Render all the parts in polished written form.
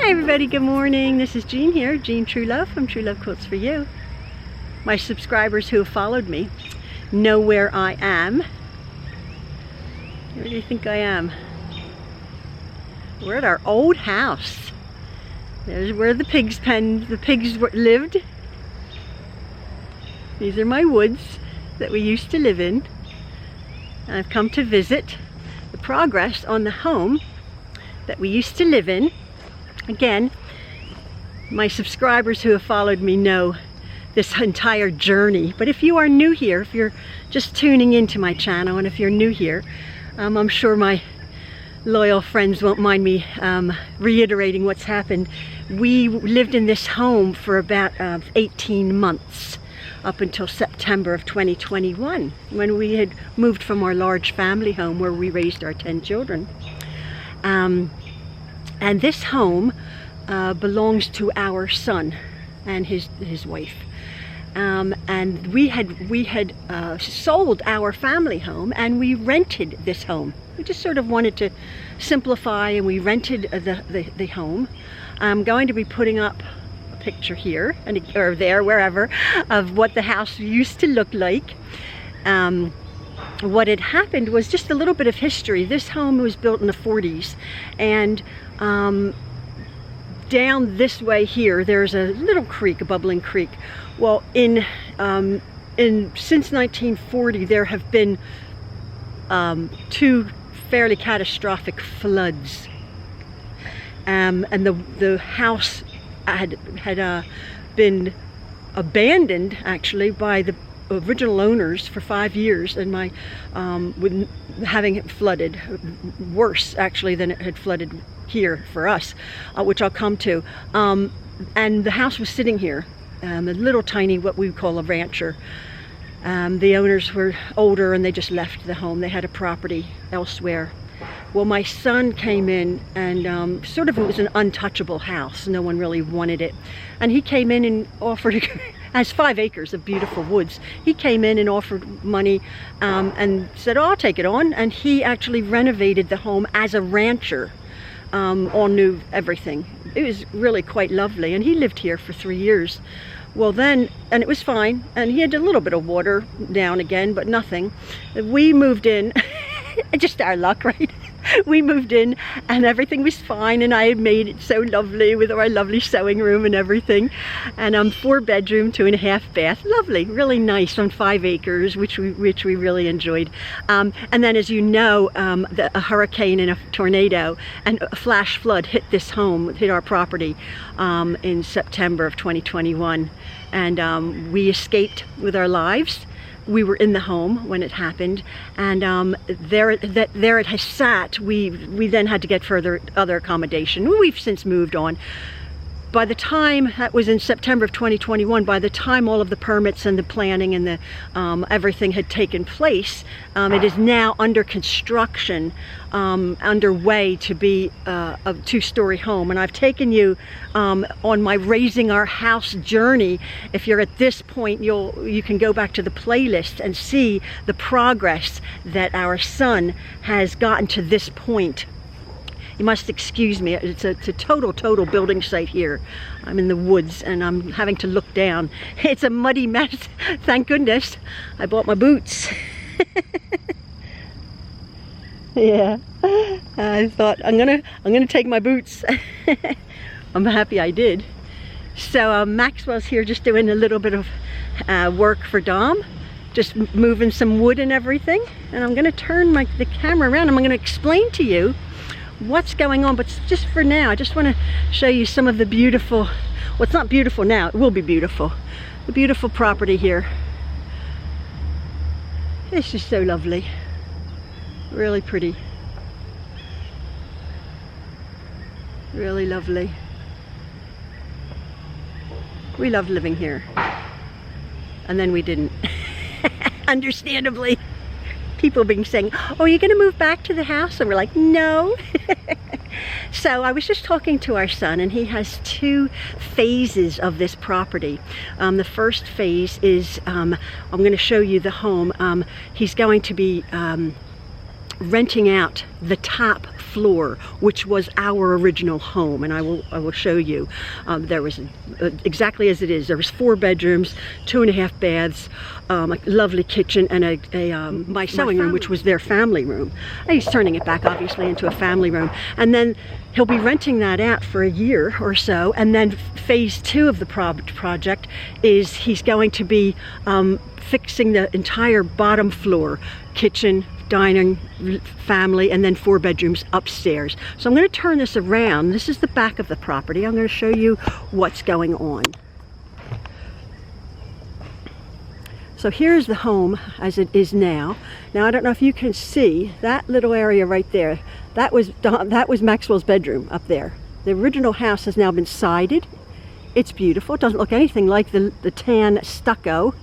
Hi everybody, good morning. This is Jean here, Jean Truelove from Truelove Quilts for You. My subscribers who have followed me know where I am. Where do you think I am? We're at our old house. There's where the pigs lived. These are my woods that we used to live in. I've come to visit the progress on the home that we used to live in. Again, my subscribers who have followed me know this entire journey. But if you are new here, if you're just tuning into my channel, and if you're new here, I'm sure my loyal friends won't mind me reiterating what's happened. We lived in this home for about 18 months, up until September of 2021, when we had moved from our large family home where we raised our 10 children. And this home belongs to our son and his wife. And we had sold our family home and we rented this home. We just sort of wanted to simplify, and we rented the home. I'm going to be putting up a picture here or there, wherever, of what the house used to look like. What had happened was just a little bit of history. This home was built in the 40s, and down this way here there's a little creek, a bubbling creek. Well, since 1940 there have been two fairly catastrophic floods, and the house had been abandoned actually by the original owners for 5 years, and with having it flooded, worse actually than it had flooded here for us, which I'll come to. And the house was sitting here, a little tiny, what we call a rancher. The owners were older and they just left the home. They had a property elsewhere. Well, my son came in, and it was an untouchable house. No one really wanted it. And he came in and offered, has 5 acres of beautiful woods. He came in and offered money and said, oh, I'll take it on. And he actually renovated the home as a rancher, all new everything. It was really quite lovely. And he lived here for 3 years. Well then, and it was fine. And he had a little bit of water now and again, but nothing. We moved in, just our luck, right? We moved in and everything was fine, and I had made it so lovely with our lovely sewing room and everything. And 4 bedroom, 2.5 bath, lovely, really nice, on 5 acres, which we really enjoyed. And then, as you know, a hurricane and a tornado and a flash flood hit this home, hit our property in September of 2021, and we escaped with our lives. We were in the home when it happened, and there it has sat. We then had to get other accommodation. We've since moved on. By the time, that was in September of 2021, by the time all of the permits and the planning and the everything had taken place, it is now under construction, underway to be a 2-story home. And I've taken you on my raising our house journey. If you're at this point, you can go back to the playlist and see the progress that our son has gotten to this point. You must excuse me, it's a total building site here. I'm in the woods and I'm having to look down. It's a muddy mess. Thank goodness I bought my boots. Yeah, I thought I'm gonna take my boots. I'm happy I did. So Maxwell's here just doing a little bit of work for Dom, just moving some wood and everything. And I'm gonna turn the camera around and I'm gonna explain to you what's going on. But just for now, I just want to show you some of the beautiful, well, it's not beautiful now, it will be beautiful, the beautiful property here. It's just so lovely, really pretty, really lovely. We loved living here, and then we didn't. Understandably, people being saying, oh, you're gonna move back to the house? And we're like, no. So I was just talking to our son, and he has 2 phases of this property. The first phase is, I'm going to show you the home. He's going to be renting out the top floor, which was our original home, and I will show you. There was exactly as it is. There was 4 bedrooms, 2.5 baths, a lovely kitchen, and my sewing room, which was their family room. He's turning it back obviously into a family room, and then he'll be renting that out for a year or so, and then phase 2 of the project is he's going to be fixing the entire bottom floor, kitchen, dining, family, and then 4 bedrooms upstairs. So I'm going to turn this around. This is the back of the property. I'm going to show you what's going on. So here's the home as it is now. Now I don't know if you can see that little area right there. That was Maxwell's bedroom up there. The original house has now been sided. It's beautiful. It doesn't look anything like the tan stucco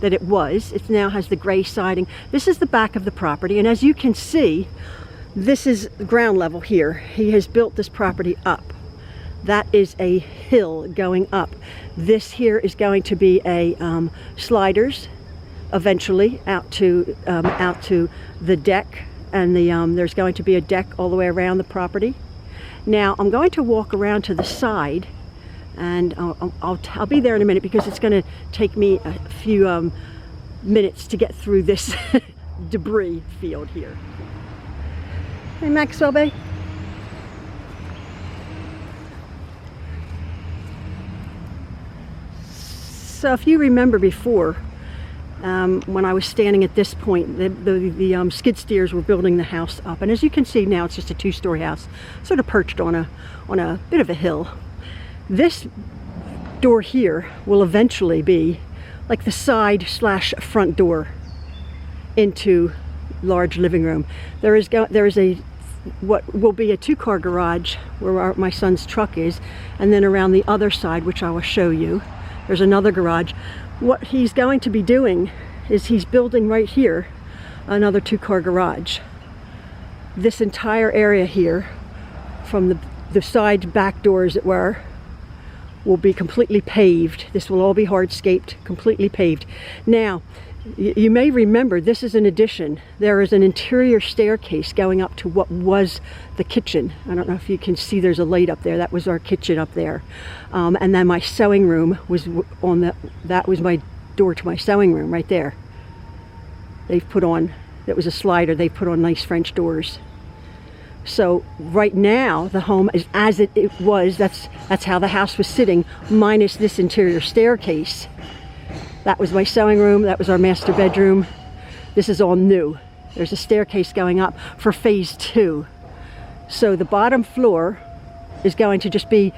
that it was. It now has the gray siding. This is the back of the property, and as you can see, this is ground level here. He has built this property up. That is a hill going up. This here is going to be a sliders eventually out to the deck, and there's going to be a deck all the way around the property. Now I'm going to walk around to the side, and I'll be there in a minute because it's going to take me a few minutes to get through this debris field here. Hey Maxwell Bay. So if you remember before, when I was standing at this point, the skid steers were building the house up, and as you can see now, it's just a 2-story house, sort of perched on a bit of a hill. This door here will eventually be like the side / front door into large living room. There is what will be a 2-car garage where my son's truck is, and then around the other side, which I will show you, there's another garage. What he's going to be doing is he's building right here another 2-car garage. This entire area here, from the side back door as it were, will be completely paved. This will all be hardscaped, completely paved. Now, you may remember this is an addition. There is an interior staircase going up to what was the kitchen. I don't know if you can see, there's a light up there. That was our kitchen up there. And then my sewing room was on that was my door to my sewing room right there. They've put on, that was a slider, they put on nice French doors. So right now the home is as it was. That's how the house was sitting, minus this interior staircase. That was my sewing room, that was our master bedroom. This is all new. There's a staircase going up for phase 2. So the bottom floor is going to just be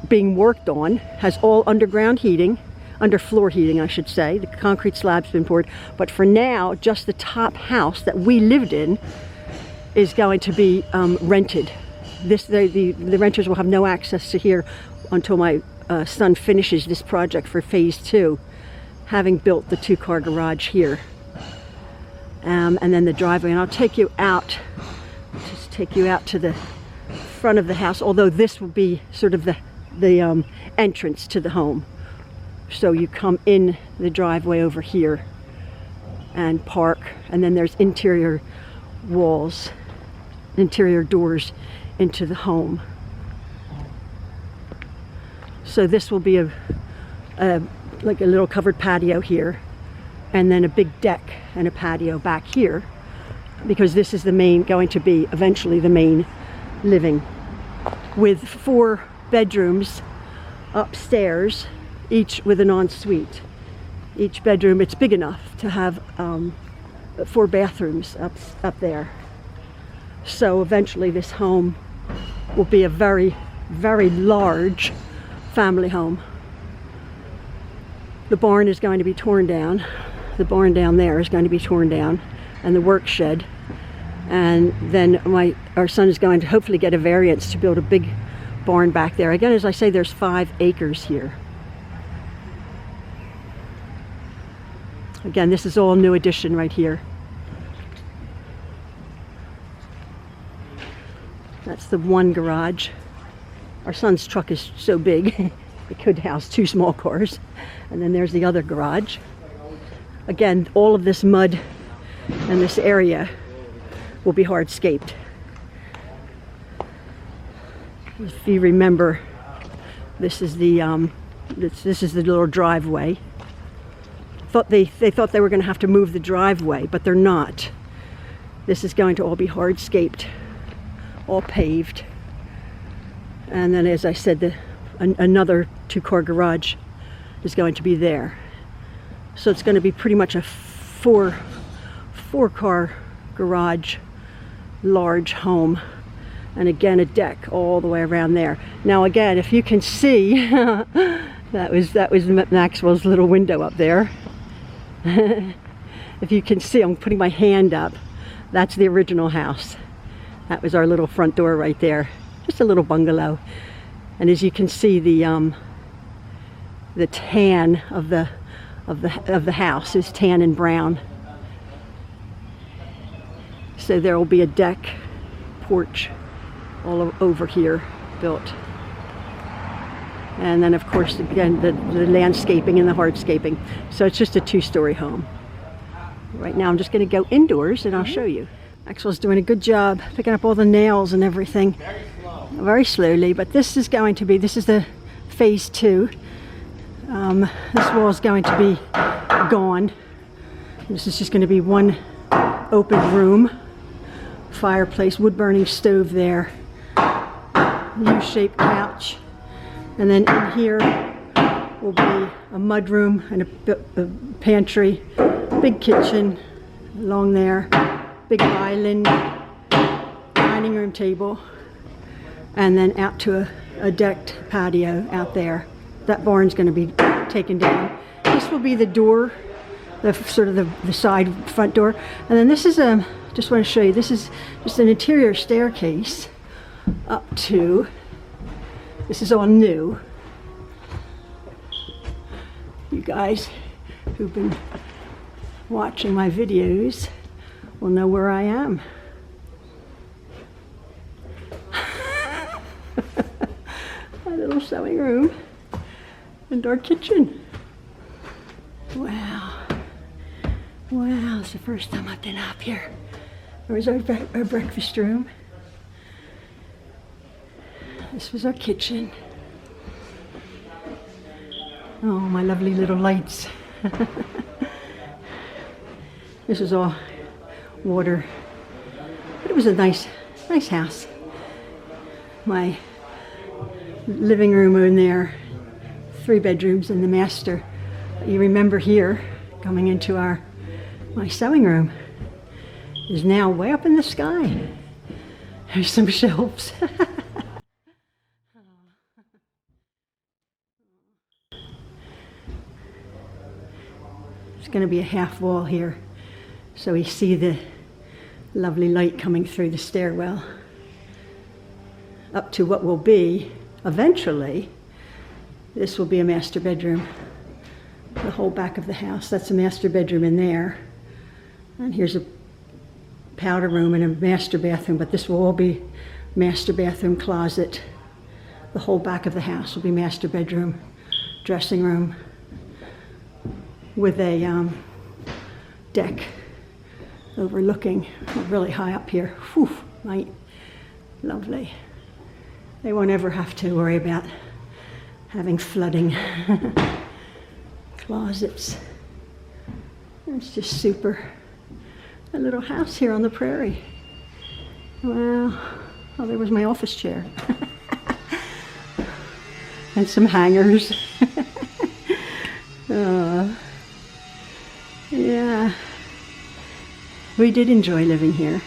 being worked on, has all underground heating, underfloor heating I should say. The concrete slab's been poured, but for now just the top house that we lived in is going to be rented. The renters will have no access to here until my son finishes this project for phase 2, having built the 2-car garage here, and then the driveway. And I'll take you out, just take you out to the front of the house, although this will be sort of the entrance to the home. So you come in the driveway over here and park, and then there's interior walls, interior doors into the home. So this will be like a little covered patio here, and then a big deck and a patio back here, because this is going to be eventually the main living, with 4 bedrooms upstairs, each with an ensuite. Each bedroom, it's big enough to have 4 bathrooms up there. So eventually this home will be a very, very large family home. The barn is going to be torn down. The barn down there is going to be torn down, and the work shed. And then our son is going to hopefully get a variance to build a big barn back there. Again, as I say, there's 5 acres here. Again, this is all new addition right here. That's the one garage. Our son's truck is so big, it could house 2 small cars. And then there's the other garage. Again, all of this mud and this area will be hardscaped. If you remember, this is the this is the little driveway. They thought they were going to have to move the driveway, but they're not. This is going to all be hardscaped, all paved. And then, as I said, another 2-car garage is going to be there. So it's going to be pretty much a four-car garage, large home. And again, a deck all the way around there. Now again, if you can see, that was Maxwell's little window up there. If you can see, I'm putting my hand up. That's the original house. That was our little front door right there. Just a little bungalow. And as you can see, the tan of the house is tan and brown. So there will be a deck, porch, all over here built. And then of course again the landscaping and the hardscaping. So it's just a 2-story home. Right now I'm just going to go indoors and I'll show you. Maxwell's doing a good job picking up all the nails and everything. Very slowly, but this is the phase 2. This wall is going to be gone. This is just going to be one open room, fireplace, wood burning stove there, U-shaped couch, and then in here will be a mud room and a pantry, big kitchen along there, big island, dining room table, and then out to a decked patio out there. That barn's going to be taken down. This will be the door, the side front door, and then this is just want to show you, this is just an interior staircase up to, this is all new. You guys who've been watching my videos will know where I am. My little sewing room and our kitchen. Wow. Wow, it's the first time I've been up here. There was our breakfast room. This was our kitchen. Oh, my lovely little lights. This is all water. But it was a nice house. My living room in there, 3 bedrooms and the master. You remember here, coming into my sewing room, is now way up in the sky. There's some shelves. There's going to be a half wall here, so we see the lovely light coming through the stairwell up to what will be, eventually, this will be a master bedroom. The whole back of the house, that's a master bedroom in there. And here's a powder room and a master bathroom, but this will all be master bathroom, closet. The whole back of the house will be master bedroom, dressing room, with a deck overlooking really high up here. Whew, right, lovely. They won't ever have to worry about having flooding. Closets. It's just super. A little house here on the prairie. Wow. Oh, there was my office chair. And some hangers. Yeah. We did enjoy living here.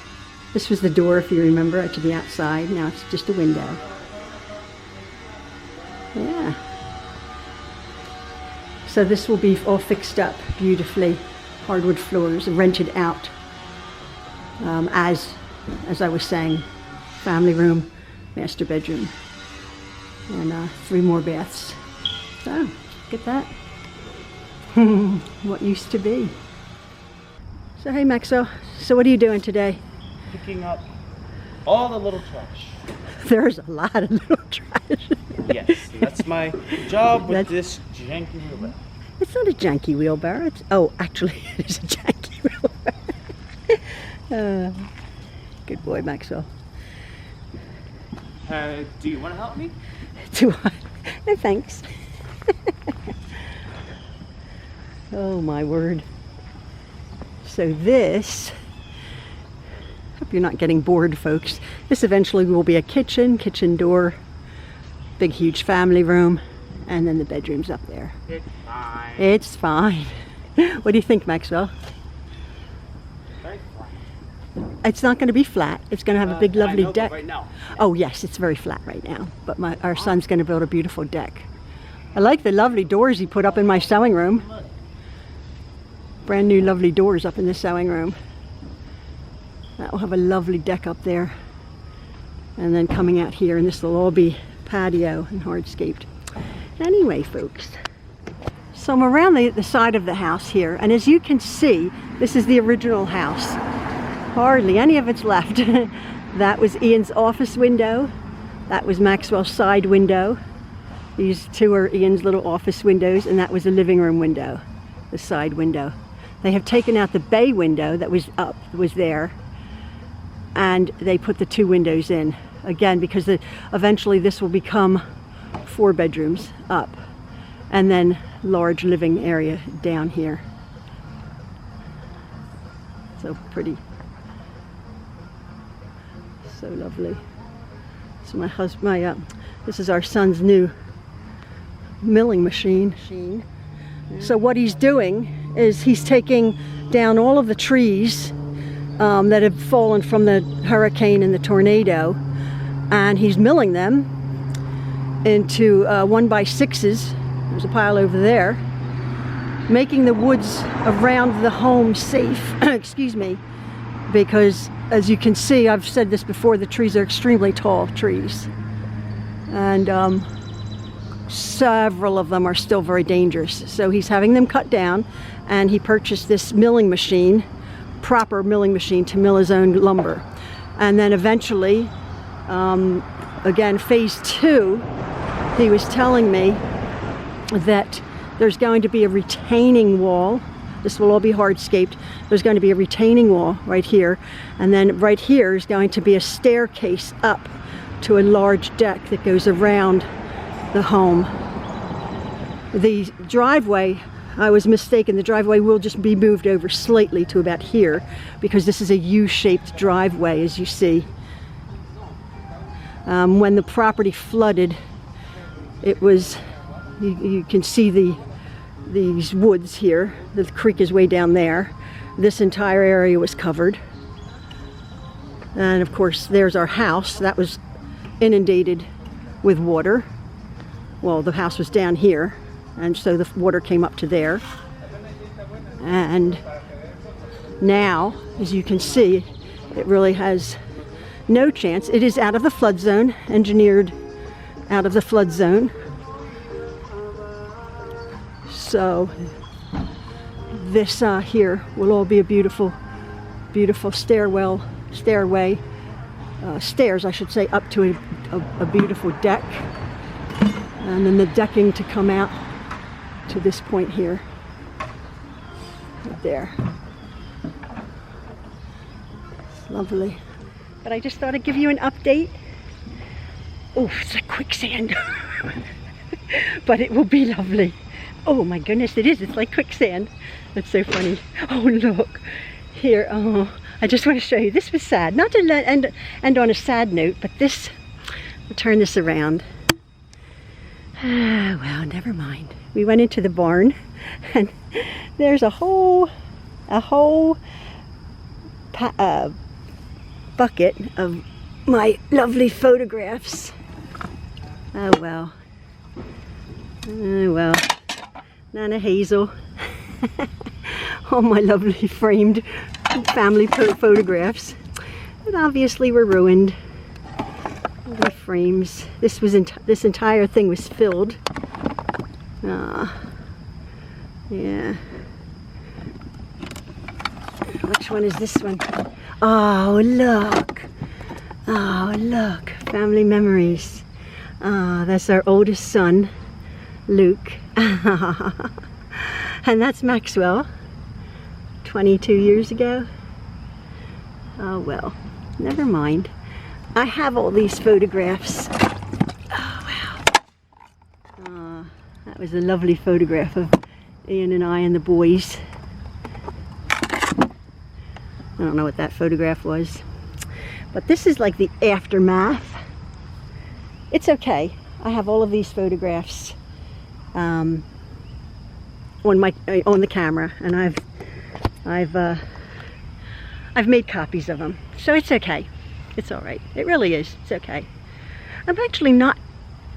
This was the door, if you remember, to the outside. Now it's just a window. Yeah. So this will be all fixed up beautifully, hardwood floors, rented out. As I was saying, family room, master bedroom, and 3 more baths. So, look at that. What used to be. So hey Maxwell, so what are you doing today? Picking up all the little trash. There's a lot of little trash. Yes, that's my job with this janky wheelbarrow. It's not a janky wheelbarrow. Oh, actually, it is a janky wheelbarrow. Good boy, Maxwell. Do you want to help me? Do I? No, thanks. Oh my word. So this, hope you're not getting bored, folks. This eventually will be a kitchen door, big huge family room, and then the bedroom's up there. It's fine. It's fine. What do you think, Maxwell? Very flat. It's not going to be flat. It's going to have a big lovely I know, deck. but right now. Oh yes, it's very flat right now, but our son's going to build a beautiful deck. I like the lovely doors he put up in my sewing room. Brand new lovely doors up in the sewing room. That will have a lovely deck up there. And then coming out here, and this will all be patio and hardscaped. Anyway, folks, so I'm around the side of the house here, and as you can see, this is the original house. Hardly any of it's left. That was Ian's office window. That was Maxwell's side window. These two are Ian's little office windows, and that was the living room window, the side window. They have taken out the bay window that was up, was there, and they put the two windows in. Again, because eventually this will become 4 bedrooms up, and then large living area down here. So pretty. So lovely. So this is our son's new milling machine. So what he's doing is he's taking down all of the trees that have fallen from the hurricane and the tornado, and he's milling them into 1x6s. There's a pile over there, making the woods around the home safe. Excuse me, because as you can see, I've said this before, the trees are extremely tall trees, and several of them are still very dangerous. So he's having them cut down, and he purchased this milling machine, proper milling machine, to mill his own lumber. And then eventually, again, phase 2, he was telling me that there's going to be a retaining wall. This will all be hardscaped. There's going to be a retaining wall right here, and then right here is going to be a staircase up to a large deck that goes around the home. The driveway, I was mistaken. The driveway will just be moved over slightly to about here, because this is a U-shaped driveway, as you see. When the property flooded, it was, you can see these woods here. The creek is way down there. This entire area was covered. And of course, there's our house. That was inundated with water. Well, the house was down here, and so the water came up to there. And now, as you can see, it really has no chance. It is out of the flood zone, engineered out of the flood zone. So this here will all be a beautiful, beautiful stairs, I should say, up to a beautiful deck. And then the decking to come out to this point here. Right there. It's lovely. But I just thought I'd give you an update. Oh, it's like quicksand. But it will be lovely. Oh my goodness, it is. It's like quicksand. That's so funny. Oh, look. Here, oh, I just want to show you. This was sad. Not to end on a sad note, but this, I'll turn this around. Ah, well, never mind. We went into the barn, and there's a whole bucket of my lovely photographs. Oh well. Oh well. Nana Hazel. All my lovely framed family photographs. But obviously were ruined. The frames. This entire thing was filled. Yeah. Which one is this one? Oh look! Oh look! Family memories. That's our oldest son, Luke, and that's Maxwell. 22 years ago. Oh well. never mind. I have all these photographs. Oh, wow. That was a lovely photograph of Ian and I and the boys. I don't know what that photograph was. But this is like the aftermath. It's okay. I have all of these photographs on the camera, and I've made copies of them, so it's okay. It's all right. It really is. It's okay. I'm actually not.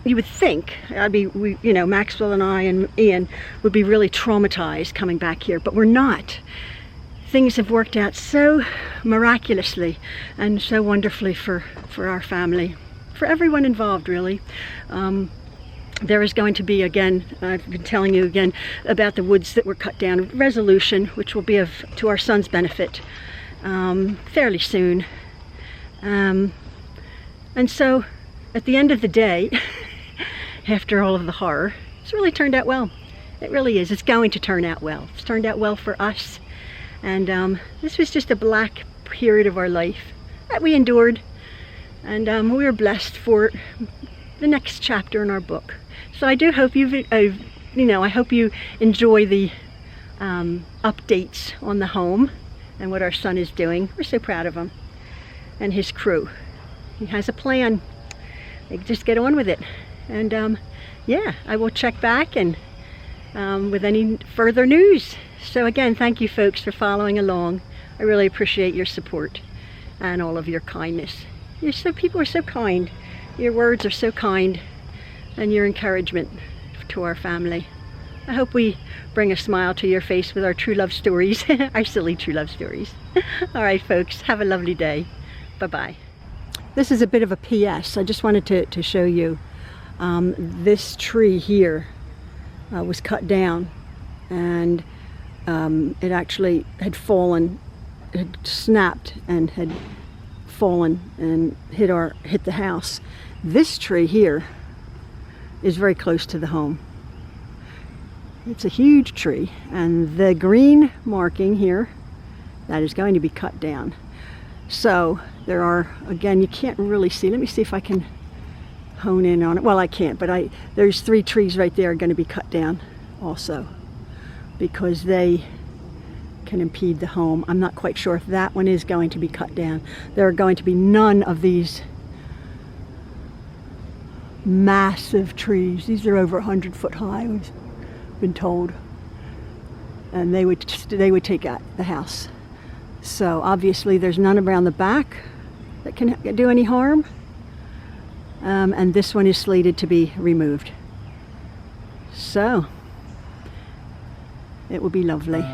You would think Maxwell and I and Ian would be really traumatized coming back here, but we're not. Things have worked out so miraculously and so wonderfully for our family, for everyone involved, really. There is going to be, again, I've been telling you again about the woods that were cut down, resolution, which will be to our son's benefit fairly soon. And so at the end of the day, after all of the horror, it's really turned out well. It really is. It's going to turn out well. It's turned out well for us. And this was just a black period of our life that we endured. And we were blessed for the next chapter in our book. So I do hope I hope you enjoy the updates on the home and what our son is doing. We're so proud of him and his crew. He has a plan. They just get on with it. And yeah, I will check back and with any further news. So again, thank you folks for following along. I really appreciate your support and all of your kindness. People are so kind. Your words are so kind, and your encouragement to our family. I hope we bring a smile to your face with our true love stories, our silly true love stories. All right, folks, have a lovely day. Bye-bye. This is a bit of a PS. I just wanted to show you. This tree here was cut down, and it actually had fallen, had snapped and had fallen and hit the house. This tree here is very close to the home. It's a huge tree, and the green marking here, that is going to be cut down. So there are, again, you can't really see. Let me see if I can hone in on it. Well, I can't, but there's 3 trees right there are going to be cut down also, because they can impede the home. I'm not quite sure if that one is going to be cut down. There are going to be none of these massive trees. These are over 100 foot high, I've been told, and they would take out the house. So obviously there's none around the back that can do any harm, and this one is slated to be removed. So it will be lovely.